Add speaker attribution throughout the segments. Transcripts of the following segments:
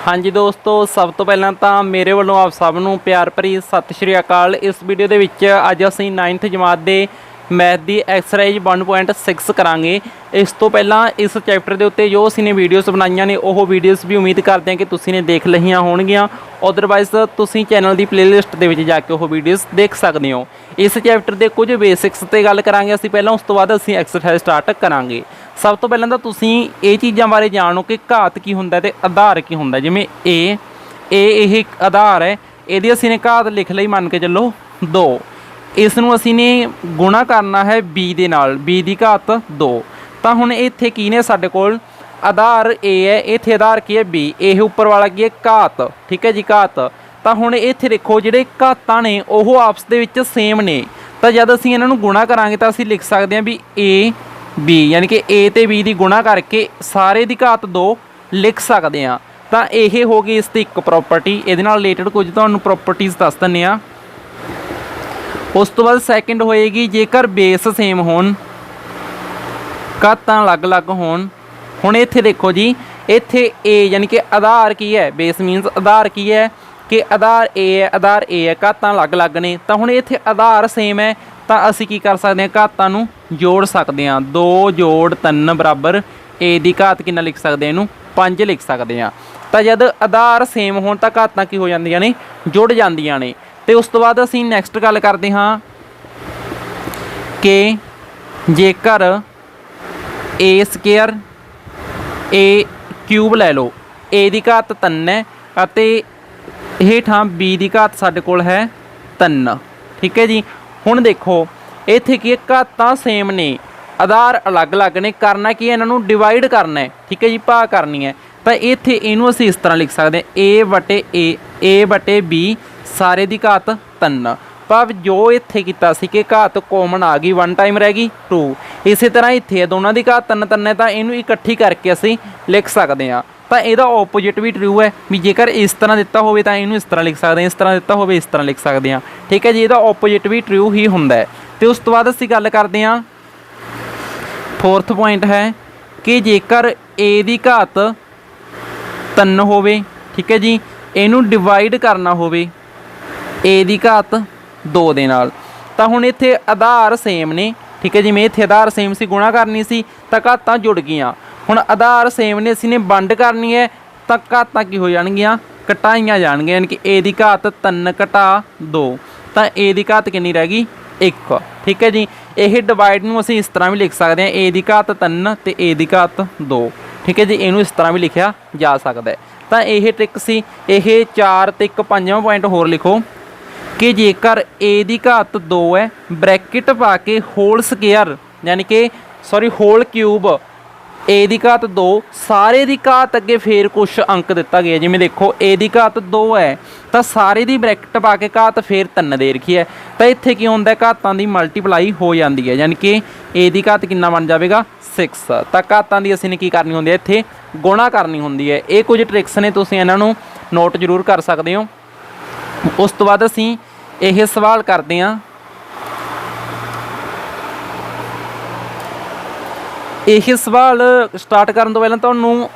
Speaker 1: हाँ जी दोस्तों, सब तो पहला तो मेरे वालों आप सब नूं प्यार भरी सत श्री अकाल। इस वीडियो के विच अज असीं 9th जमात के मैथ की एक्सरसाइज 1.6 करांगे। इस तो पहला इस चैप्टर के उत्ते जो असीं ने वीडियोस बनाईयां ने वो वीडियोस भी उम्मीद करते हैं कि तुसीं ने देख लईआं होणगीआं। अदरवाइज़ तुसीं चैनल की प्लेलिस्ट दे विच जाके वो वीडियोस देख सकते हो। इस चैप्टर के कुछ बेसिक्स ते गल करांगे असीं पहलां, उस तो बाद असीं एक्सरसाइज स्टार्ट करांगे। सब तो पहलां तां तुसीं ये चीज़ां बारे जाणो कि घात की हुंदा ते आधार की हुंदा। जिवें ये आधार है, इहदी असीं ने घात लिख लई, मान के चलो 2। इस नूं असीं ने गुणा करना है b दे नाल, b दी घात 2। तो हुण इत्थे की ने साडे कोल आधार a है, इत्थे आधार की है b, ये उपर वाला की है घात, ठीक है जी घात। तो हुण इत्थे देखो जिहड़े घातां ने वो आपस दे विच सेम ने, तो जद असीं इन्हां नूं गुणा करांगे तो असीं लिख सकते हैं भी a b, यानी कि a ते b दी गुणा करके सारे दी घात 2 लिख सकते हैं। तो यह हो गई इसकी एक प्रॉपर्टी, इहदे नाल रिलेटेड कुछ तुहानूं प्रॉपर्टीज़ दस दिंदे आ। उस तो बाद सैकेंड होएगी जेकर बेस सेम होन, घातां अलग अलग होन। हुण इत्थे देखो जी, इत्थे ए यानी कि आधार की है, बेस मीनस आधार की है कि आधार ए है, आधार ए है, घातां अलग अलग ने। तो हुण इत्थे आधार सेम है तो असीं की कर सकते हैं, घातां नूं जोड़ सकते हैं। 2 जोड़ 3 बराबर ए दी घात कितना लिख सकते हैं, इनू 5 लिख सकते हैं। तो जब आधार सेम होण तो घातां की हो जांदियां ने, जुड़ जांदियां ने। तो उस तो बाद असीं नैक्सट गल करते हाँ कि जेकर ए स्केयर ए क्यूब लै लो, ए दी घात 3 है अते हेठां बी दी घात साडे कोल है 3, ठीक है जी। हुण देखो इत्थे की घातां सेम ने, आधार अलग अलग ने, करना की है, इन्हां नूं डिवाइड करना है, ठीक है जी, भाग करनी है। तो इत्थे इनू असीं इस तरह लिख सकते हैं ए बटे बी सारे दी घात 3। भाव जो इत्थे कीता सी कि घात कॉमन आ गई, 1 टाइम रह गई 2। इस तरह इत्थे दोनों की घात 3 है, तो इनू इकट्ठी करके असीं लिख सकते हैं। तो यदा ओपोजिट भी ट्रू है भी, जेकर इस तरह दिता हो तो इनू इस तरह लिख सकते हैं, इस तरह दिता हो इस तरह लिख सकते हैं, ठीक है जी। यदा ओपोजिट भी ट्रू ही हुंदा है। तो उस तो बाद असीं गल करते हैं, फोर्थ पॉइंट है कि जेकर ए दी घात 3 होवे, ठीक है जी, इनू डिवाइड करना होवे ए दी घात 2 दे नाल। तो हुण इत्थे आधार सेम ने, ठीक है जी, मैं इत्थे आधार सेम सी, गुणा करनी सी तो घातां जुड़ गईयां। हुण आधार सेम ने, असीं ने वंड करनी है तो घातां की हो जाणगीआं, घटाईआं जाणगीआं, यानी कि ए दी घात 3 घटा 2, तो ए दी घात कितनी रह गई 1, ठीक है जी। यह डिवाइड नूं असीं इस तरह भी लिख सकते हैं, ए दी घात 3 ते ए दी घात 2, ठीक है जी, इनू इस तरह भी लिखा जा सकता है। तो यह ट्रिक सी। यह 4 ते 1 5वां पॉइंट होर लिखो कि जेकर ए दी घात 2 है, ब्रैकेट पा के होल स्केयर यानी कि होल क्यूब ए दी घात 2 सारे दी घात अगे फिर कुछ अंक दिता गया। जिमें देखो ए दी घात 2 है तो सारे दी ब्रैकेट पा के घात फिर 3 दे रखी है। तो इत्थे की होंदा, घातां दी मल्टीप्लाई हो जाती है, यानी कि ए दी घात कितना बन जाएगा 6। तो घातां दी असीं ने की करनी होंदी है, इत्थे गुणा करनी होंदी है। ये कुछ ट्रिक्स ने, तुसीं इन्हां नूं नोट जरूर कर सकते हो। उस तो बाद असीं यह सवाल करते हैं, यह सवाल स्टार्ट करने तो पहले तुहानूं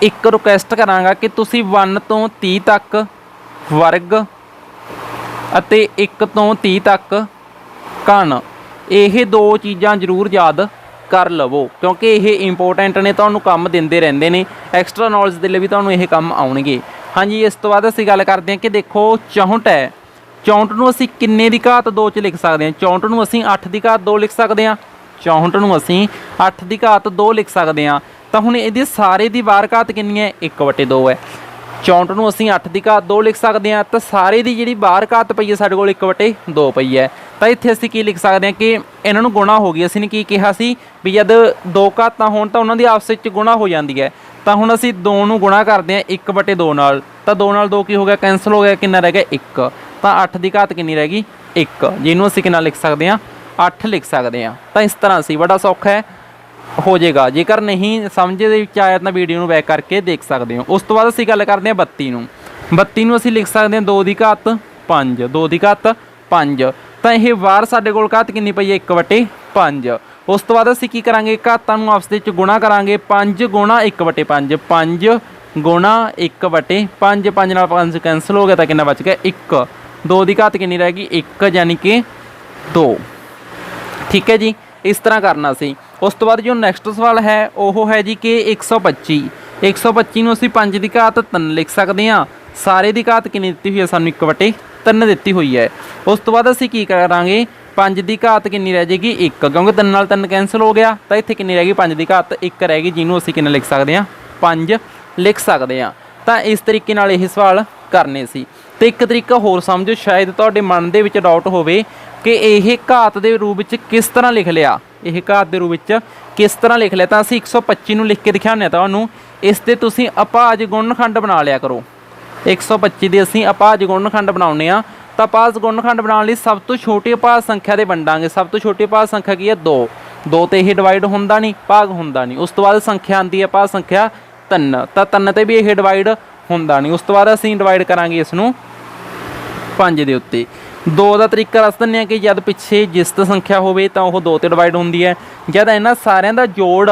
Speaker 1: एक रिक्वेस्ट करांगा कि तुसीं 1 तो 30 तक वर्ग अते 1 तो 30 तक घन, यह 2 चीज़ां जरूर याद कर लवो, क्योंकि ये इंपोर्टेंट ने, तुहानूं काम दिंदे रहिंदे ने, एक्सट्रा नॉलेज दे लई भी तुहानूं ये काम आउणगे। हाँ जी, इस तो बाद असीं गल करते हैं कि देखो 64 है, 64 नूं असीं किन्ने दी घात 2 च लिख सकते हैं। 64 नूं असीं 8 दी घात 2 लिख सकते हैं, 64 नूं असीं 8 दी घात 2 लिख सकते हैं। तो हुण इहदी सारे दी बार घात कितनी है, 1/2 है। 64 नूं असीं 8 दी घात 2 लिख सकते हैं, तो सारे दी जिहड़ी बार घात पई है साडे कोल 1/2 पई है। तो इत्थे असीं की लिख सकते हैं कि इन्हां नूं गुणा हो गई। असीं ने की कहा सी भी जद 2 घातां होण तो उन्हां दी आपस विच गुणा हो जाती है। तो हुण असीं 2 नूं गुणा करते हैं 1/2 नाल, तो 2 नाल 2 की हो गया, कैंसल हो गया, कितना रह गया 1। तो 8 की घात कितनी रह गई 1, जिन्हों असीं कितना लिख सकते हैं 8 लिख सकते हैं। तो इस तरह से बड़ा सौखा है, हो जाएगा। जेकर नहीं समझ दे आया तो वीडियो में बैक करके देख सकते हो। उस तो बाद असीं गल करते हैं 32 नूं। 32 नूं असीं लिख सकते हैं 2 की घात 5, 2 की घात 5। तो यह बार साडे कोल घात कितनी पई है 1/5। उस तो बाद असीं की करांगे, घातां नूं आपस विच गुणा करांगे, 5 गुणा 1/5, 5 गुणा 1/5, 5 ਨਾਲ 5 कैंसिल हो गया तो कितना बच गया 1, 2 की घात कितनी रहेगी 1 यानी कि 2। ठीक है जी, इस तरह करना सी। उस तो बाद जो नैक्सट सवाल है वो है जी कि 125 125 ਨੂੰ ਅਸੀਂ 5 ਦੀ ਘਾਤ 3 ਲਿਖ ਸਕਦੇ ਹਾਂ। ਸਾਰੇ ਦੀ ਘਾਤ ਕਿੰਨੀ ਦਿੱਤੀ ਹੋਈ ਹੈ ਸਾਨੂੰ 1/3 ਦਿੱਤੀ ਹੋਈ ਹੈ। ਉਸ ਤੋਂ ਬਾਅਦ ਅਸੀਂ ਕੀ ਕਰਾਂਗੇ 5 ਦੀ ਘਾਤ ਕਿੰਨੀ ਰਹਿ ਜਾਏਗੀ 1, ਕਿਉਂਕਿ 3 ਨਾਲ 3 ਕੈਂਸਲ ਹੋ ਗਿਆ ਤਾਂ ਇੱਥੇ ਕਿੰਨੀ ਰਹਿ ਗਈ 5 ਦੀ ਘਾਤ 1 ਰਹਿ ਗਈ, ਜਿਹਨੂੰ ਅਸੀਂ ਕਿੰਨਾ ਲਿਖ ਸਕਦੇ ਹਾਂ 5 ਲਿਖ ਸਕਦੇ ਹਾਂ। ਤਾਂ ਇਸ ਤਰੀਕੇ ਨਾਲ ਇਹ ਸਵਾਲ ਕਰਨੇ ਸੀ। ਤੇ ਇੱਕ ਤਰੀਕਾ ਹੋਰ ਸਮਝੋ, ਸ਼ਾਇਦ ਤੁਹਾਡੇ ਮਨ ਦੇ ਵਿੱਚ ਡਾਊਟ ਹੋਵੇ ਕਿ ਇਹ ਘਾਤ ਦੇ ਰੂਪ ਵਿੱਚ ਕਿਸ ਤਰ੍ਹਾਂ ਲਿਖ ਲਿਆ, ਇਹ ਘਾਤ ਦੇ ਰੂਪ ਵਿੱਚ ਕਿਸ ਤਰ੍ਹਾਂ ਲਿਖ ਲਿਆ। ਤਾਂ ਅਸੀਂ 125 ਨੂੰ ਲਿਖ ਕੇ ਦਿਖਾਉਂਦੇ ਹਾਂ ਤੁਹਾਨੂੰ। ਇਸ ਤੇ ਤੁਸੀਂ ਅਪਾਜ ਗੁਣਨਖੰਡ ਬਣਾ ਲਿਆ ਕਰੋ। 125 ਦੇ ਅਸੀਂ ਅਪਾਜ ਗੁਣਨਖੰਡ ਬਣਾਉਂਦੇ ਹਾਂ। ਤਾਂ ਅਪਾਜ ਗੁਣਨਖੰਡ ਬਣਾਉਣ ਲਈ ਸਭ ਤੋਂ ਛੋਟੀ ਅਪਾਜ ਸੰਖਿਆ ਦੇ ਵੰਡਾਂਗੇ। ਸਭ ਤੋਂ ਛੋਟੀ ਅਪਾਜ ਸੰਖਿਆ ਕੀ ਹੈ 2, 2 ਤੇ ਇਹ ਡਿਵਾਈਡ ਹੁੰਦਾ ਨਹੀਂ, ਭਾਗ ਹੁੰਦਾ ਨਹੀਂ। ਉਸ ਤੋਂ ਬਾਅਦ ਸੰਖਿਆ ਆਉਂਦੀ ਹੈ ਅਪਾਜ ਸੰਖਿਆ 3, ਤਾਂ 3 ਤੇ ਵੀ ਇਹ ਡਿਵਾਈਡ ਹੁੰਦਾ ਨਹੀਂ। ਉਸ ਤੋਂ ਬਾਅਦ ਅਸੀਂ ਡਿਵਾਈਡ ਕਰਾਂਗੇ ਇਸ ਨੂੰ 5 ਦੇ ਉੱਤੇ। 2 ਦਾ ਤਰੀਕਾ ਦੱਸ ਦਿੰਦੇ ਹਾਂ ਕਿ ਜਦ ਪਿੱਛੇ ਜਿਸਤ ਸੰਖਿਆ ਹੋਵੇ ਤਾਂ ਉਹ 2 ਤੇ ਡਿਵਾਈਡ ਹੁੰਦੀ ਹੈ। ਜਦ ਇਹਨਾਂ ਸਾਰਿਆਂ ਦਾ ਜੋੜ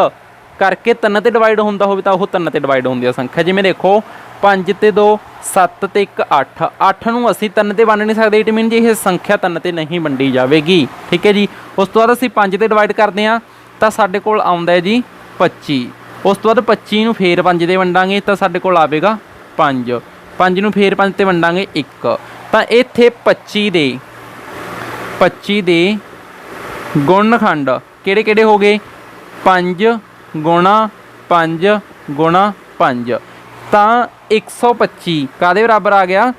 Speaker 1: ਕਰਕੇ 3 ਤੇ ਡਿਵਾਈਡ ਹੁੰਦਾ ਹੋਵੇ ਤਾਂ ਉਹ 3 ਤੇ ਡਿਵਾਈਡ ਹੁੰਦੀ ਹੈ ਸੰਖਿਆ। ਜਿਵੇਂ ਦੇਖੋ 5 ਤੇ 2 7 ਤੇ 1 8, 8 ਨੂੰ ਅਸੀਂ 3 ਤੇ ਵੰਡ ਨਹੀਂ ਸਕਦੇ। ਇਟ ਮੀਨ ਜੇ ਇਹ ਸੰਖਿਆ 3 ਤੇ ਨਹੀਂ ਵੰਡੀ ਜਾਵੇਗੀ। ਠੀਕ ਹੈ ਜੀ। ਉਸ ਤੋਂ ਬਾਅਦ ਅਸੀਂ 5 ਤੇ ਡਿਵਾਈਡ ਕਰਦੇ ਹਾਂ ਤਾਂ ਸਾਡੇ ਕੋਲ ਆਉਂਦਾ ਹੈ ਜੀ 25। ਉਸ ਤੋਂ ਬਾਅਦ 25 ਨੂੰ ਫੇਰ 5 ਤੇ ਵੰਡਾਂਗੇ ਤਾਂ ਸਾਡੇ ਕੋਲ ਆਵੇਗਾ 5, 5 ਨੂੰ ਫੇਰ 5 ਤੇ ਵੰਡਾਂਗੇ 1। ਤਾਂ ਇੱਥੇ 25 ਦੇ ਗੁਣਨਖੰਡ ਕਿਹੜੇ ਕਿਹੜੇ ਹੋ ਗਏ 5 ਗੁਣਾ 5 ਗੁਣਾ 5। ਤਾਂ 125 ਕਾਹਦੇ ਬਰਾਬਰ ਆ ਗਿਆ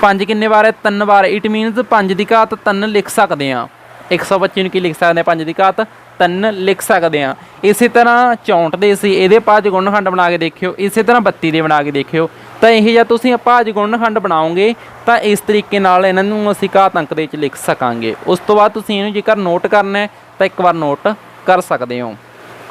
Speaker 1: 5 ਕਿੰਨੇ ਵਾਰ ਹੈ 3 ਵਾਰ। ਇਟ ਮੀਨਸ 5 ਦੀ ਘਾਤ 3 ਲਿਖ ਸਕਦੇ ਹਾਂ। 125 ਨੂੰ ਕੀ ਲਿਖ ਸਕਦੇ ਹਾਂ 5 ਦੀ ਘਾਤ 3 ਲਿਖ ਸਕਦੇ ਹਾਂ। ਇਸੇ ਤਰ੍ਹਾਂ 64 ਦੇ ਸੀ ਇਹਦੇ ਭਾਜ ਗੁਣਨਖੰਡ ਬਣਾ ਕੇ ਦੇਖਿਓ। ਇਸੇ ਤਰ੍ਹਾਂ 32 ਦੇ ਬਣਾ ਕੇ ਦੇਖਿਓ। ਤਾਂ ਇਹ ਜਦ ਤੁਸੀਂ ਭਾਜ ਗੁਣਨਖੰਡ ਬਣਾਓਗੇ ਤਾਂ ਇਸ ਤਰੀਕੇ ਨਾਲ ਇਹਨਾਂ ਨੂੰ ਅਸੀਂ ਘਾਤ ਅੰਕ ਦੇ ਵਿੱਚ ਲਿਖ ਸਕਾਂਗੇ। ਉਸ ਤੋਂ ਬਾਅਦ ਤੁਸੀਂ ਇਹਨੂੰ ਜੇਕਰ ਨੋਟ ਕਰਨਾ ਹੈ ਤਾਂ ਇੱਕ ਵਾਰ ਨੋਟ ਕਰ ਸਕਦੇ ਹੋ।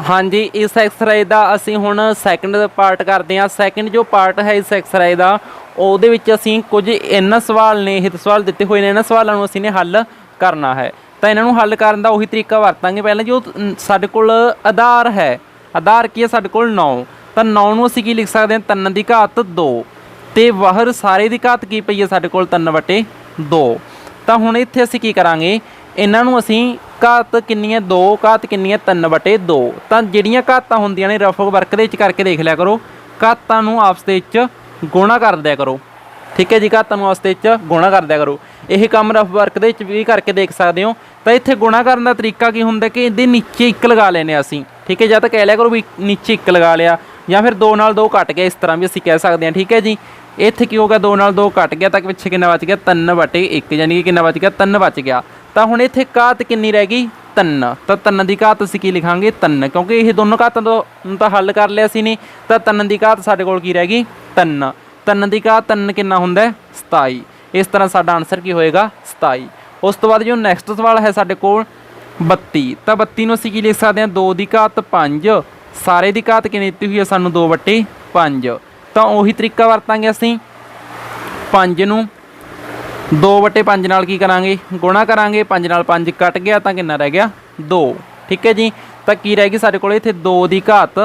Speaker 1: ਹਾਂਜੀ, ਇਸ ਐਕਸਰਸਾਈਜ਼ ਦਾ ਅਸੀਂ ਹੁਣ ਸੈਕਿੰਡ ਪਾਰਟ ਕਰਦੇ ਹਾਂ। ਸੈਕਿੰਡ ਜੋ ਪਾਰਟ ਹੈ ਇਸ ਐਕਸਰਸਾਈਜ਼ ਦਾ ਉਹਦੇ ਵਿੱਚ ਅਸੀਂ ਕੁਝ ਇਹਨਾਂ ਸਵਾਲ ਨੇ, ਇਹ ਸਵਾਲ ਦਿੱਤੇ ਹੋਏ ਨੇ, ਇਹਨਾਂ ਸਵਾਲਾਂ ਨੂੰ ਅਸੀਂ ਨੇ ਹੱਲ ਕਰਨਾ ਹੈ। ਤਾਂ ਇਹਨਾਂ ਨੂੰ ਹੱਲ ਕਰਨ ਦਾ ਉਹੀ ਤਰੀਕਾ ਵਰਤਾਂਗੇ। ਪਹਿਲਾਂ ਜੋ ਸਾਡੇ ਕੋਲ ਆਧਾਰ ਹੈ, ਆਧਾਰ ਕੀ ਹੈ ਸਾਡੇ ਕੋਲ 9, ਤਾਂ 9 ਨੂੰ ਅਸੀਂ ਕੀ ਲਿਖ ਸਕਦੇ ਹਾਂ 3 ਦੀ ਘਾਤ 2 ਤੇ ਬਾਹਰ ਸਾਰੇ ਦੀ ਘਾਤ ਕੀ ਪਈ ਹੈ ਸਾਡੇ ਕੋਲ 3/2। ਤਾਂ ਹੁਣ ਇੱਥੇ ਅਸੀਂ ਕੀ ਕਰਾਂਗੇ ਇਹਨਾਂ ਨੂੰ ਅਸੀਂ ਘਾਤ ਕਿੰਨੀ ਹੈ 2, ਘਾਤ ਕਿੰਨੀ ਹੈ 3/2। ਤਾਂ ਜਿਹੜੀਆਂ ਘਾਤਾਂ ਹੁੰਦੀਆਂ ਨੇ ਰਫ ਵਰਕ ਦੇ ਵਿੱਚ ਕਰਕੇ ਦੇਖ ਲਿਆ ਕਰੋ। ਘਾਤਾਂ ਨੂੰ ਆਪਸ ਦੇ ਵਿੱਚ ਗੁਣਾ ਕਰ ਦਿਆ ਕਰੋ। ਠੀਕ ਹੈ ਜੀ, ਘਾਤਾਂ ਨੂੰ ਆਪਸ ਦੇ ਵਿੱਚ ਗੁਣਾ ਕਰ ਦਿਆ ਕਰੋ। ਇਹ ਕੰਮ ਰਫ ਵਰਕ ਦੇ ਵਿੱਚ ਵੀ ਕਰਕੇ ਦੇਖ ਸਕਦੇ ਹੋ। ਤਾਂ ਇੱਥੇ ਗੁਣਾ ਕਰਨ ਦਾ ਤਰੀਕਾ ਕੀ ਹੁੰਦਾ ਕਿ ਇਹਦੇ ਨੀਚੇ 1 ਲਗਾ ਲੈਣੇ ਅਸੀਂ। ਠੀਕ ਹੈ, ਜਾਂ ਤਾਂ ਕਹਿ ਲਿਆ ਕਰੋ ਵੀ ਨੀਚੇ 1 ਲਗਾ ਲਿਆ, ਜਾਂ ਫਿਰ 2 ਨਾਲ 2 ਕੱਟ ਗਿਆ, ਇਸ ਤਰ੍ਹਾਂ ਵੀ ਅਸੀਂ ਕਹਿ ਸਕਦੇ ਹਾਂ। ਠੀਕ ਹੈ ਜੀ, ਇੱਥੇ ਕੀ ਹੋ ਗਿਆ 2 ਨਾਲ 2 ਕੱਟ ਗਿਆ ਤਾਂ ਪਿੱਛੇ ਕਿੰਨਾ ਬਚ ਗਿਆ 3/1, ਯਾਨੀ ਕਿ ਕਿੰਨਾ ਬਚ ਗਿਆ 3 ਬਚ ਗਿਆ। ਤਾਂ ਹੁਣ ਇੱਥੇ ਘਾਤ ਕਿੰਨੀ ਰਹਿ ਗਈ 3। ਤਾਂ 3 ਦੀ ਘਾਤ ਅਸੀਂ ਕੀ ਲਿਖਾਂਗੇ 3, ਕਿਉਂਕਿ ਇਹ ਦੋਨੋਂ ਘਾਤਾਂ ਤੋਂ ਤਾਂ ਹੱਲ ਕਰ ਲਿਆ ਸੀ ਨਹੀਂ। ਤਾਂ 3 ਦੀ ਘਾਤ ਸਾਡੇ ਕੋਲ ਕੀ ਰਹਿ ਗਈ 3। 3 ਦੀ ਘਾਤ 3 ਕਿੰਨਾ ਹੁੰਦਾ 27। ਇਸ ਤਰ੍ਹਾਂ ਸਾਡਾ ਆਨਸਰ ਕੀ ਹੋਏਗਾ 27। ਉਸ ਤੋਂ ਬਾਅਦ ਜੋ ਨੈਕਸਟ ਸਵਾਲ ਹੈ ਸਾਡੇ ਕੋਲ 32। ਤਾਂ 32 ਨੂੰ ਅਸੀਂ ਕੀ ਲਿਖ ਸਕਦੇ ਹਾਂ 2 ਦੀ ਘਾਤ 5, ਸਾਰੇ ਦੀ ਘਾਤ ਕਿੰਨੀ ਦਿੱਤੀ ਹੋਈ ਹੈ ਸਾਨੂੰ 2/5। ਤਾਂ ਉਹੀ ਤਰੀਕਾ ਵਰਤਾਂਗੇ ਅਸੀਂ। 5 ਨੂੰ 2/5 ਨਾਲ ਕੀ ਕਰਾਂਗੇ ਗੁਣਾ ਕਰਾਂਗੇ। 5 ਨਾਲ 5 ਕੱਟ ਗਿਆ ਤਾਂ ਕਿੰਨਾ ਰਹਿ ਗਿਆ 2। ਠੀਕ ਹੈ ਜੀ, ਤਾਂ ਕੀ ਰਹਿ ਗਈ ਸਾਡੇ ਕੋਲ ਇੱਥੇ 2 ਦੀ ਘਾਤ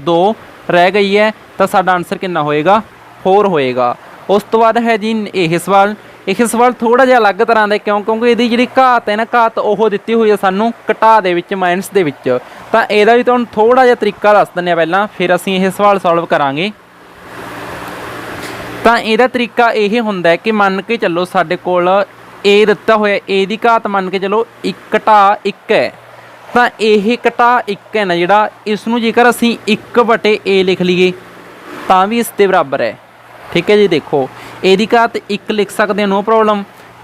Speaker 1: 2 ਰਹਿ ਗਈ ਹੈ। ਤਾਂ ਸਾਡਾ ਆਨਸਰ ਕਿੰਨਾ ਹੋਏਗਾ 4 ਹੋਏਗਾ। ਉਸ ਤੋਂ ਬਾਅਦ ਹੈ ਜੀ ਇਹ ਸਵਾਲ। ਇਹ ਸਵਾਲ ਥੋੜ੍ਹਾ ਜਿਹਾ ਅਲੱਗ ਤਰ੍ਹਾਂ ਦਾ, ਕਿਉਂਕਿ ਇਹਦੀ ਜਿਹੜੀ ਘਾਤ ਹੈ ਨਾ, ਘਾਤ ਉਹ ਦਿੱਤੀ ਹੋਈ ਹੈ ਸਾਨੂੰ ਘਟਾ ਦੇ ਵਿੱਚ, ਮਾਈਨਸ ਦੇ ਵਿੱਚ। ਤਾਂ ਇਹਦਾ ਵੀ ਤੁਹਾਨੂੰ ਥੋੜ੍ਹਾ ਜਿਹਾ ਤਰੀਕਾ ਦੱਸ ਦਿੰਦੇ ਹਾਂ ਪਹਿਲਾਂ, ਫਿਰ ਅਸੀਂ ਇਹ ਸਵਾਲ ਸੋਲਵ ਕਰਾਂਗੇ। ਤਾਂ ਇਹਦਾ ਤਰੀਕਾ ਇਹ ਹੁੰਦਾ ਕਿ ਮੰਨ ਕੇ ਚੱਲੋ ਸਾਡੇ ਕੋਲ a ਦਿੱਤਾ ਹੋਇਆ, a ਦੀ ਘਾਤ ਮੰਨ ਕੇ ਚੱਲੋ 1/1 ਹੈ। ਤਾਂ ਇਹ ਘਟਾ 1 ਹੈ ਨਾ ਜਿਹੜਾ, ਇਸ ਨੂੰ ਜੇਕਰ ਅਸੀਂ 1/a ਲਿਖ ਲਈਏ ਤਾਂ ਵੀ ਇਸ ਦੇ ਬਰਾਬਰ ਹੈ। ਠੀਕ ਹੈ ਜੀ, ਦੇਖੋ a ਦੀ ਘਾਤ 1 ਲਿਖ ਸਕਦੇ ਹਾਂ, ਨੋ ਪ੍ਰੋਬਲਮ।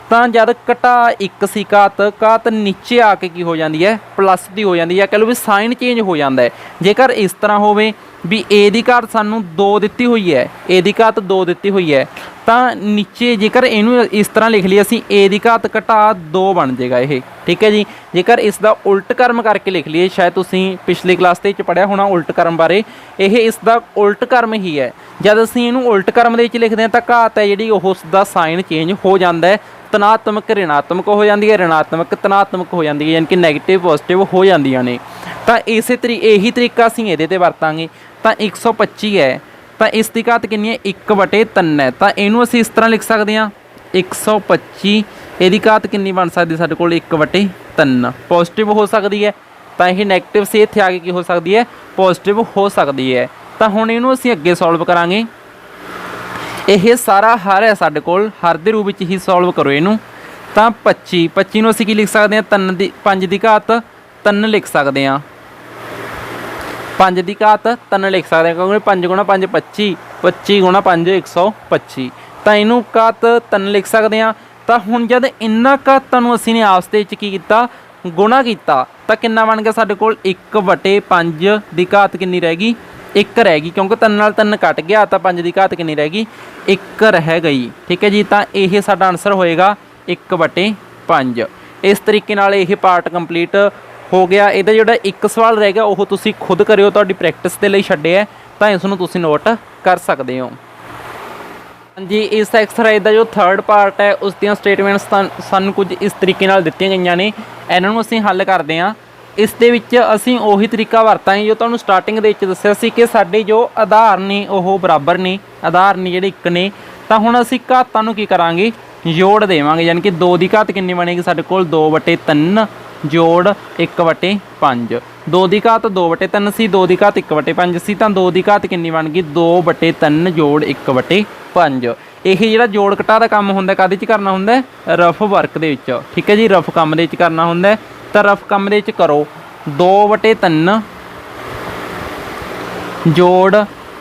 Speaker 1: ਤਾਂ ਜਦ ਘਟਾ 1 ਸੀ ਘਾਤ ਨੀਚੇ ਆ ਕੇ ਕੀ ਹੋ ਜਾਂਦੀ ਹੈ ਪਲੱਸ ਦੀ ਹੋ ਜਾਂਦੀ ਹੈ, ਕਹਿ ਲਓ ਵੀ ਸਾਈਨ ਚੇਂਜ ਹੋ ਜਾਂਦਾ ਹੈ। ਜੇਕਰ ਇਸ ਤਰ੍ਹਾਂ ਹੋਵੇ ਵੀ a ਦੀ ਘਾਤ ਸਾਨੂੰ 2 ਦਿੱਤੀ ਹੋਈ ਹੈ, a ਦੀ ਘਾਤ 2 ਦਿੱਤੀ ਹੋਈ ਹੈ, ਤਾਂ ਨੀਚੇ ਜੇਕਰ ਇਹਨੂੰ ਇਸ ਤਰ੍ਹਾਂ ਲਿਖ ਲਈ ਅਸੀਂ a ਦੀ ਘਾਤ ਘਟਾ 2 ਬਣ ਜਾਏਗਾ ਇਹ। ਠੀਕ ਹੈ ਜੀ, ਜੇਕਰ ਇਸ ਦਾ ਉਲਟ ਕਰਮ ਕਰਕੇ ਲਿਖ ਲਈਏ, ਸ਼ਾਇਦ ਤੁਸੀਂ ਪਿਛਲੀ ਕਲਾਸ ਦੇ ਵਿੱਚ ਪੜ੍ਹਿਆ ਹੋਣਾ ਉਲਟ ਕਰਮ ਬਾਰੇ, ਇਹ ਇਸ ਦਾ ਉਲਟ ਕਰਮ ਹੀ ਹੈ। ਜਦ ਅਸੀਂ ਇਹਨੂੰ ਉਲਟ ਕਰਮ ਦੇ ਵਿੱਚ ਲਿਖਦੇ ਹਾਂ ਤਾਂ ਘਾਤ ਹੈ ਜਿਹੜੀ ਉਹ ਉਸ ਦਾ ਸਾਈਨ ਚੇਂਜ ਹੋ ਜਾਂਦਾ ਹੈ, ਧਨਾਤਮਕ ਰਿਣਾਤਮਕ ਹੋ ਜਾਂਦੀ ਹੈ, ਰਿਣਾਤਮਕ ਧਨਾਤਮਕ ਹੋ ਜਾਂਦੀ ਹੈ, ਯਾਨੀ ਕਿ ਨੈਗੇਟਿਵ ਪੋਜ਼ੀਟਿਵ ਹੋ ਜਾਂਦੀਆਂ ਨੇ। ਤਾਂ ਇਹੀ ਤਰੀਕਾ ਅਸੀਂ ਇਹਦੇ 'ਤੇ ਵਰਤਾਂਗੇ। ਤਾਂ 125 ਹੈ, ਤਾਂ ਇਸ ਦੀ ਘਾਤ ਕਿੰਨੀ ਹੈ 1/3 ਹੈ। ਤਾਂ ਇਹਨੂੰ ਅਸੀਂ ਇਸ ਤਰ੍ਹਾਂ ਲਿਖ ਸਕਦੇ ਹਾਂ 125। ਇਹਦੀ ਘਾਤ ਕਿੰਨੀ ਬਣ ਸਕਦੀ ਸਾਡੇ ਕੋਲ 1/3 ਪੋਜ਼ਿਟਿਵ ਹੋ ਸਕਦੀ ਹੈ। ਤਾਂ ਇਹ ਨੈਗੇਟਿਵ ਸੀ, ਇੱਥੇ ਆ ਕੇ ਕੀ ਹੋ ਸਕਦੀ ਹੈ ਪੋਜ਼ਿਟਿਵ ਹੋ ਸਕਦੀ ਹੈ। ਤਾਂ ਹੁਣ ਇਹਨੂੰ ਅਸੀਂ ਅੱਗੇ ਸੋਲਵ ਕਰਾਂਗੇ। ਇਹ ਸਾਰਾ ਹਰ ਹੈ ਸਾਡੇ ਕੋਲ, ਹਰ ਦੇ ਰੂਪ ਵਿੱਚ ਹੀ ਸੋਲਵ ਕਰੋ ਇਹਨੂੰ। ਤਾਂ 25 ਨੂੰ ਅਸੀਂ ਕੀ ਲਿਖ ਸਕਦੇ ਹਾਂ 5 ਦੀ ਘਾਤ 3 ਲਿਖ ਸਕਦੇ ਹਾਂ। 5 ਦੀ ਘਾਤ 3 ਲਿਖ ਸਕਦੇ ਹਾਂ ਕਿਉਂਕਿ 5 × 5 25, 25 × 5 125। ਤਾਂ ਇਹਨੂੰ ਘਾਤ 3 ਲਿਖ ਸਕਦੇ ਹਾਂ। ਤਾਂ ਹੁਣ ਜਦ ਇਹਨਾਂ ਘਾਤਾਂ ਨੂੰ ਅਸੀਂ ਨੇ ਆਪਸ ਦੇ ਵਿੱਚ ਕੀ ਕੀਤਾ ਗੁਣਾ ਕੀਤਾ ਤਾਂ ਕਿੰਨਾ ਬਣ ਗਿਆ ਸਾਡੇ ਕੋਲ 1/5 ਦੀ ਘਾਤ ਕਿੰਨੀ ਰਹਿ ਗਈ 1 ਰਹਿ ਗਈ, ਕਿਉਂਕਿ 3 ਨਾਲ 3 ਕੱਟ ਗਿਆ ਤਾਂ 5 ਦੀ ਘਾਤ ਕਿੰਨੀ ਰਹਿ ਗਈ 1 ਰਹਿ ਗਈ। ਠੀਕ ਹੈ ਜੀ, ਤਾਂ ਇਹ ਸਾਡਾ ਆਨਸਰ ਹੋਏਗਾ 1/5। ਇਸ ਤਰੀਕੇ ਨਾਲ ਇਹ ਪਾਰਟ ਕੰਪਲੀਟ ਹੋ ਗਿਆ। ਇਹਦਾ ਜਿਹੜਾ ਇੱਕ ਸਵਾਲ ਰਹਿ ਗਿਆ ਉਹ ਤੁਸੀਂ ਖੁਦ ਕਰਿਓ, ਤੁਹਾਡੀ ਪ੍ਰੈਕਟਿਸ ਦੇ ਲਈ ਛੱਡਿਆ, ਤਾਂ ਇਸ ਨੂੰ ਤੁਸੀਂ ਨੋਟ ਕਰ ਸਕਦੇ ਹੋ। ਹਾਂਜੀ, ਇਸ ਐਕਸਰਸਾਈਜ਼ ਦਾ ਜੋ ਥਰਡ ਪਾਰਟ ਹੈ ਉਸ ਦੀਆਂ ਸਟੇਟਮੈਂਟਸ ਸਾਨੂੰ ਕੁਝ ਇਸ ਤਰੀਕੇ ਨਾਲ ਦਿੱਤੀਆਂ ਗਈਆਂ ਨੇ। ਇਹਨਾਂ ਨੂੰ ਅਸੀਂ ਹੱਲ ਕਰਦੇ ਹਾਂ। ਇਸ ਦੇ ਵਿੱਚ ਅਸੀਂ ਉਹੀ ਤਰੀਕਾ ਵਰਤਾਂਗੇ ਜੋ ਤੁਹਾਨੂੰ ਸਟਾਰਟਿੰਗ ਦੇ ਵਿੱਚ ਦੱਸਿਆ ਸੀ ਕਿ ਸਾਡੇ ਜੋ ਆਧਾਰ ਨੇ ਉਹ ਬਰਾਬਰ ਨੇ, ਆਧਾਰ ਨੇ ਜਿਹੜੇ ਇੱਕ ਨੇ। ਤਾਂ ਹੁਣ ਅਸੀਂ ਘਾਤਾਂ ਨੂੰ ਕੀ ਕਰਾਂਗੇ ਜੋੜ ਦੇਵਾਂਗੇ, ਯਾਨੀ ਕਿ 2 ਦੀ ਘਾਤ ਕਿੰਨੀ ਬਣੇਗੀ ਸਾਡੇ ਕੋਲ 2/3 ਜੋੜ 1/5। 2 ਦੀ ਘਾਤ 2/3 ਸੀ, 2 ਦੀ ਘਾਤ 1/5 ਸੀ, ਤਾਂ 2 ਦੀ ਘਾਤ ਕਿੰਨੀ ਬਣ ਗਈ 2/3 ਜੋੜ 1/5। ਇਹ ਜਿਹੜਾ ਜੋੜ ਘਟਾ ਦਾ ਕੰਮ ਹੁੰਦਾ ਕਾਹਦੇ 'ਚ ਕਰਨਾ ਹੁੰਦਾ ਰਫ ਵਰਕ ਦੇ ਵਿੱਚ। ਠੀਕ ਹੈ ਜੀ, ਰਫ ਕੰਮ ਦੇ ਵਿੱਚ ਕਰਨਾ ਹੁੰਦਾ। ਤਾਂ ਰਫ ਕੰਮ ਦੇ ਵਿੱਚ ਕਰੋ 2/3 ਜੋੜ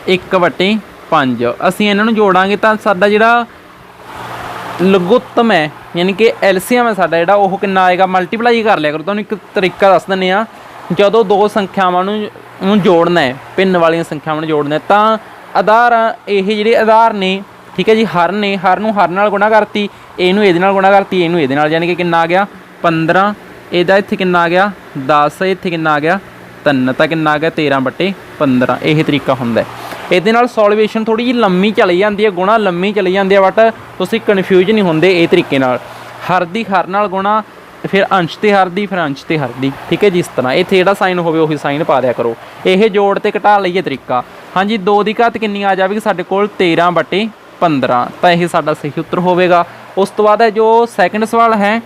Speaker 1: 1/5। ਅਸੀਂ ਇਹਨਾਂ ਨੂੰ ਜੋੜਾਂਗੇ ਤਾਂ ਸਾਡਾ ਜਿਹੜਾ ਲਘੁੱਤਮ ਹੈ ਯਾਨੀ ਕਿ ਐਲਸੀਐਮ ਹੈ ਸਾਡਾ ਜਿਹੜਾ ਉਹ ਕਿੰਨਾ ਆਏਗਾ, ਮਲਟੀਪਲਾਈ ਕਰ ਲਿਆ ਕਰੋ। ਤੁਹਾਨੂੰ ਇੱਕ ਤਰੀਕਾ ਦੱਸ ਦਿੰਦੇ ਹਾਂ, ਜਦੋਂ ਦੋ ਸੰਖਿਆਵਾਂ ਨੂੰ ਜੋੜਨਾ ਹੈ, ਭਿੰਨ ਵਾਲੀਆਂ ਸੰਖਿਆਵਾਂ ਨੂੰ ਜੋੜਨਾ ਤਾਂ ਆਧਾਰ ਇਹ ਜਿਹੜੇ ਆਧਾਰ ਨੇ ਠੀਕ ਹੈ ਜੀ, ਹਰ ਨੇ, ਹਰ ਨੂੰ ਹਰ ਨਾਲ ਗੁਣਾ ਕਰਤੀ, ਇਹਨੂੰ ਇਹਦੇ ਨਾਲ ਗੁਣਾ ਕਰਤੀ, ਇਹਨੂੰ ਇਹਦੇ ਨਾਲ, ਯਾਨੀ ਕਿ ਕਿੰਨਾ ਆ ਗਿਆ 15। ਇਹਦਾ ਇੱਥੇ ਕਿੰਨਾ ਆ ਗਿਆ 10, ਇੱਥੇ ਕਿੰਨਾ ਆ ਗਿਆ 3, ਤਾਂ ਕਿੰਨਾ ਆ ਗਿਆ 13/15। ਇਹ ਤਰੀਕਾ ਹੁੰਦਾ। ਇਹਦੇ ਨਾਲ ਸੋਲਵੇਸ਼ਨ ਥੋੜ੍ਹੀ ਜਿਹੀ ਲੰਮੀ ਚਲੀ ਜਾਂਦੀ ਹੈ, ਗੁਣਾ ਲੰਮੀ ਚਲੀ ਜਾਂਦੀ ਹੈ, ਬਟ ਤੁਸੀਂ ਕਨਫਿਊਜ਼ ਨਹੀਂ ਹੁੰਦੇ ਇਹ ਤਰੀਕੇ ਨਾਲ। ਹਰ ਦੀ ਹਰ ਨਾਲ ਗੁਣਾ, ਫਿਰ ਅੰਸ਼ ਤੇ ਹਰ ਦੀ, ਫਿਰ ਅੰਸ਼ ਤੇ ਹਰ ਦੀ। ਠੀਕ ਹੈ ਜੀ, ਇਸ ਤਰ੍ਹਾਂ ਇੱਥੇ ਜਿਹੜਾ ਸਾਈਨ ਹੋਵੇ ਉਹੀ ਸਾਈਨ ਪਾ ਦਿਆ ਕਰੋ। ਇਹ ਜੋੜ ਤੇ ਘਟਾ ਲਈਏ ਤਰੀਕਾ। ਹਾਂਜੀ, 2 ਦੀ ਘਾਤ ਕਿੰਨੀ ਆ ਜਾਵੇਗੀ ਸਾਡੇ ਕੋਲ 13/15। ਤਾਂ ਇਹ ਸਾਡਾ ਸਹੀ ਉੱਤਰ ਹੋਵੇਗਾ। ਉਸ ਤੋਂ ਬਾਅਦ ਹੈ ਜੋ ਸੈਕਿੰਡ ਸਵਾਲ ਹੈ,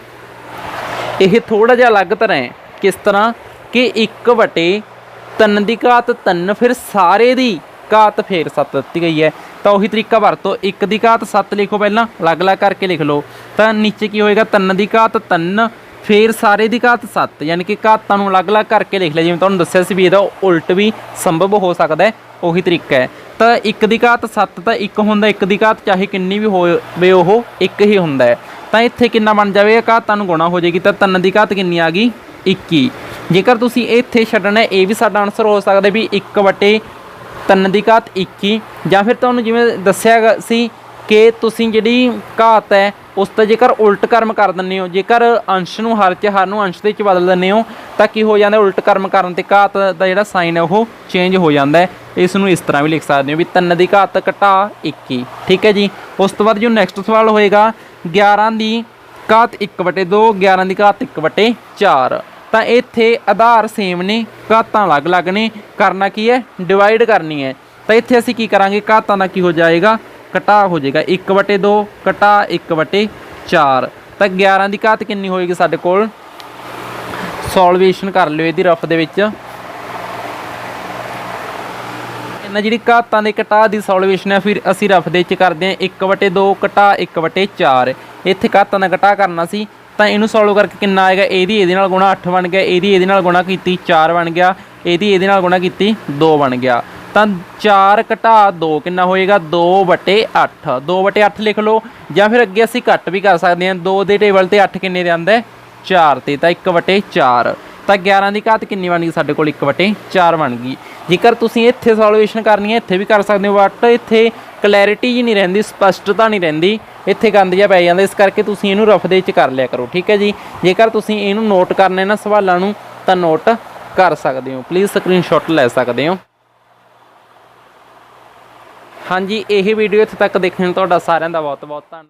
Speaker 1: ਇਹ ਥੋੜ੍ਹਾ ਜਿਹਾ ਅਲੱਗ ਤਰ੍ਹਾਂ ਹੈ। ਕਿਸ ਤਰ੍ਹਾਂ ਕਿ 1/3 ਦੀ ਘਾਤ 3, ਫਿਰ ਸਾਰੇ ਦੀ ਘਾਤ ਫਿਰ 7 ਦਿੱਤੀ ਗਈ ਹੈ। ਤਾਂ ਉਹੀ ਤਰੀਕਾ ਵਰਤੋ। 1 ਦੀ ਘਾਤ 7 ਲਿਖੋ, ਪਹਿਲਾਂ ਅਲੱਗ-ਅਲੱਗ ਕਰਕੇ ਲਿਖ ਲਓ। ਤਾਂ ਨੀਚੇ ਕੀ ਹੋਏਗਾ 3 ਦੀ ਘਾਤ 3, ਫਿਰ ਸਾਰੇ ਦੀ ਘਾਤ 7, ਯਾਨੀ ਕਿ ਘਾਤਾਂ ਨੂੰ ਅਲੱਗ-ਅਲੱਗ ਕਰਕੇ ਲਿਖ ਲਿਆ। ਜਿਵੇਂ ਤੁਹਾਨੂੰ ਦੱਸਿਆ ਸੀ ਵੀ ਇਹਦਾ ਉਲਟ ਵੀ ਸੰਭਵ ਹੋ ਸਕਦਾ ਹੈ, ਉਹੀ ਤਰੀਕਾ ਹੈ। ਤਾਂ 1 ਦੀ ਘਾਤ 7 ਤਾਂ 1 ਹੁੰਦਾ, 1 ਦੀ ਘਾਤ ਚਾਹੇ ਕਿੰਨੀ ਵੀ ਹੋਵੇ ਉਹ 1 ਹੀ ਹੁੰਦਾ ਹੈ। ਤਾਂ ਇੱਥੇ ਕਿੰਨਾ ਬਣ ਜਾਵੇਗਾ, ਘਾਤਾਂ ਨੂੰ ਗੁਣਾ ਹੋ ਜਾਏਗੀ। ਤਾਂ 3 ਦੀ ਘਾਤ ਕਿੰਨੀ ਆ ਗਈ 21। ਜੇਕਰ ਤੁਸੀਂ ਇੱਥੇ ਛੱਡਣਾ, ਇਹ ਵੀ ਸਾਡਾ ਆਨਸਰ ਹੋ ਸਕਦਾ ਵੀ 1/3 ਦੀ ਘਾਤ 21। ਜਾਂ ਫਿਰ ਤੁਹਾਨੂੰ ਜਿਵੇਂ ਦੱਸਿਆ ਸੀ ਕਿ ਤੁਸੀਂ ਜਿਹੜੀ ਘਾਤ ਹੈ ਉਸ 'ਤੇ ਜੇਕਰ ਉਲਟ ਕਰਮ ਕਰ ਦਿੰਦੇ ਹੋ, ਜੇਕਰ ਅੰਸ਼ ਨੂੰ ਹਰ 'ਚ, ਹਰ ਨੂੰ ਅੰਸ਼ ਦੇ ਵਿੱਚ ਬਦਲ ਦਿੰਦੇ ਹੋ ਤਾਂ ਕੀ ਹੋ ਜਾਂਦਾ, ਉਲਟ ਕਰਮ ਕਰਨ 'ਤੇ ਘਾਤ ਦਾ ਜਿਹੜਾ ਸਾਈਨ ਹੈ ਉਹ ਚੇਂਜ ਹੋ ਜਾਂਦਾ ਹੈ। ਇਸ ਨੂੰ ਇਸ ਤਰ੍ਹਾਂ ਵੀ ਲਿਖ ਸਕਦੇ ਹੋ ਵੀ 3 ਦੀ ਘਾਤ ਘਟਾ 21। ਠੀਕ ਹੈ ਜੀ। ਉਸ ਤੋਂ ਬਾਅਦ ਜੋ ਨੈਕਸਟ ਸਵਾਲ ਹੋਏਗਾ 11 ਦੀ ਘਾਤ 1/2, 11 ਦੀ ਘਾਤ 1/4। ਤਾਂ ਇੱਥੇ ਆਧਾਰ ਸੇਮ ਨੇ, ਘਾਤਾਂ ਅਲੱਗ-ਅਲੱਗ ਨੇ, ਕਰਨਾ ਕੀ ਹੈ ਡਿਵਾਈਡ ਕਰਨੀ ਹੈ। ਤਾਂ ਇੱਥੇ ਅਸੀਂ ਕੀ ਕਰਾਂਗੇ, ਘਾਤਾਂ ਦਾ ਕੀ ਹੋ ਜਾਏਗਾ ਘਟਾ ਹੋ ਜਾਏਗਾ 1/2 ਘਟਾ 1/4। ਤਾਂ 11 ਦੀ ਘਾਤ ਕਿੰਨੀ ਹੋਏਗੀ ਸਾਡੇ ਕੋਲ, ਸੋਲਵੇਸ਼ਨ ਕਰ ਲਿਓ ਇਹਦੀ ਰਫ ਦੇ ਵਿੱਚ। ਇਹਨਾਂ ਜਿਹੜੀ ਘਾਤਾਂ ਦੇ ਘਟਾ ਦੀ ਸੋਲਵੇਸ਼ਨ ਹੈ ਫਿਰ ਅਸੀਂ ਰਫ ਦੇ ਵਿੱਚ ਕਰਦੇ ਹਾਂ 1/2 ਘਟਾ 1/4। ਇੱਥੇ ਘਾਤਾਂ ਦਾ ਘਟਾ ਕਰਨਾ ਸੀ ਤਾਂ ਇਹਨੂੰ ਸੋਲਵ ਕਰਕੇ ਕਿੰਨਾ ਆਏਗਾ, ਇਹਦੀ ਇਹਦੇ ਨਾਲ ਗੁਣਾ 8 ਬਣ ਗਿਆ, ਇਹਦੀ ਇਹਦੇ ਨਾਲ ਗੁਣਾ ਕੀਤੀ 4 ਬਣ ਗਿਆ, ਇਹਦੀ ਇਹਦੇ ਨਾਲ ਗੁਣਾ ਕੀਤੀ 2 ਬਣ ਗਿਆ। ਤਾਂ 4 ਘਟਾ 2 ਕਿੰਨਾ ਹੋਏਗਾ 2/8। 2/8 ਲਿਖ ਲਓ, ਜਾਂ ਫਿਰ ਅੱਗੇ ਅਸੀਂ ਘੱਟ ਵੀ ਕਰ ਸਕਦੇ ਹਾਂ। 2 ਦੇ ਟੇਬਲ 'ਤੇ 8 ਕਿੰਨੇ ਦੇ ਆਉਂਦਾ 4 'ਤੇ, ਤਾਂ 1/4। ਤਾਂ 11 ਦੀ ਘਾਤ ਕਿੰਨੀ ਬਣ ਗਈ ਸਾਡੇ ਕੋਲ 1/4 ਬਣ ਗਈ। ਜੇਕਰ ਤੁਸੀਂ ਇੱਥੇ ਸੋਲਵੇਸ਼ਨ ਕਰਨੀ ਹੈ ਇੱਥੇ ਵੀ ਕਰ ਸਕਦੇ ਹੋ, ਬਟ ਇੱਥੇ ਕਲੈਰਿਟੀ ਜੀ ਨਹੀਂ ਰਹਿੰਦੀ, ਸਪਸ਼ਟਤਾ ਨਹੀਂ ਰਹਿੰਦੀ, ਇੱਥੇ ਗੰਦ ਜਿਹਾ ਪੈ ਜਾਂਦਾ। ਇਸ ਕਰਕੇ ਤੁਸੀਂ ਇਹਨੂੰ ਰਫ ਦੇ ਵਿੱਚ ਕਰ ਲਿਆ ਕਰੋ। ਠੀਕ ਹੈ ਜੀ। ਜੇਕਰ ਤੁਸੀਂ ਇਹਨੂੰ ਨੋਟ ਕਰਨਾ ਇਹਨਾਂ ਸਵਾਲਾਂ ਨੂੰ ਤਾਂ ਨੋਟ ਕਰ ਸਕਦੇ ਹੋ, ਪਲੀਜ਼ ਸਕਰੀਨਸ਼ਾਟ ਲੈ ਸਕਦੇ ਹੋ। ਹਾਂਜੀ, ਇਹ ਵੀਡੀਓ ਇੱਥੇ ਤੱਕ ਦੇਖਣ ਤੁਹਾਡਾ ਸਾਰਿਆਂ ਦਾ ਬਹੁਤ ਬਹੁਤ ਧੰਨਵਾਦ।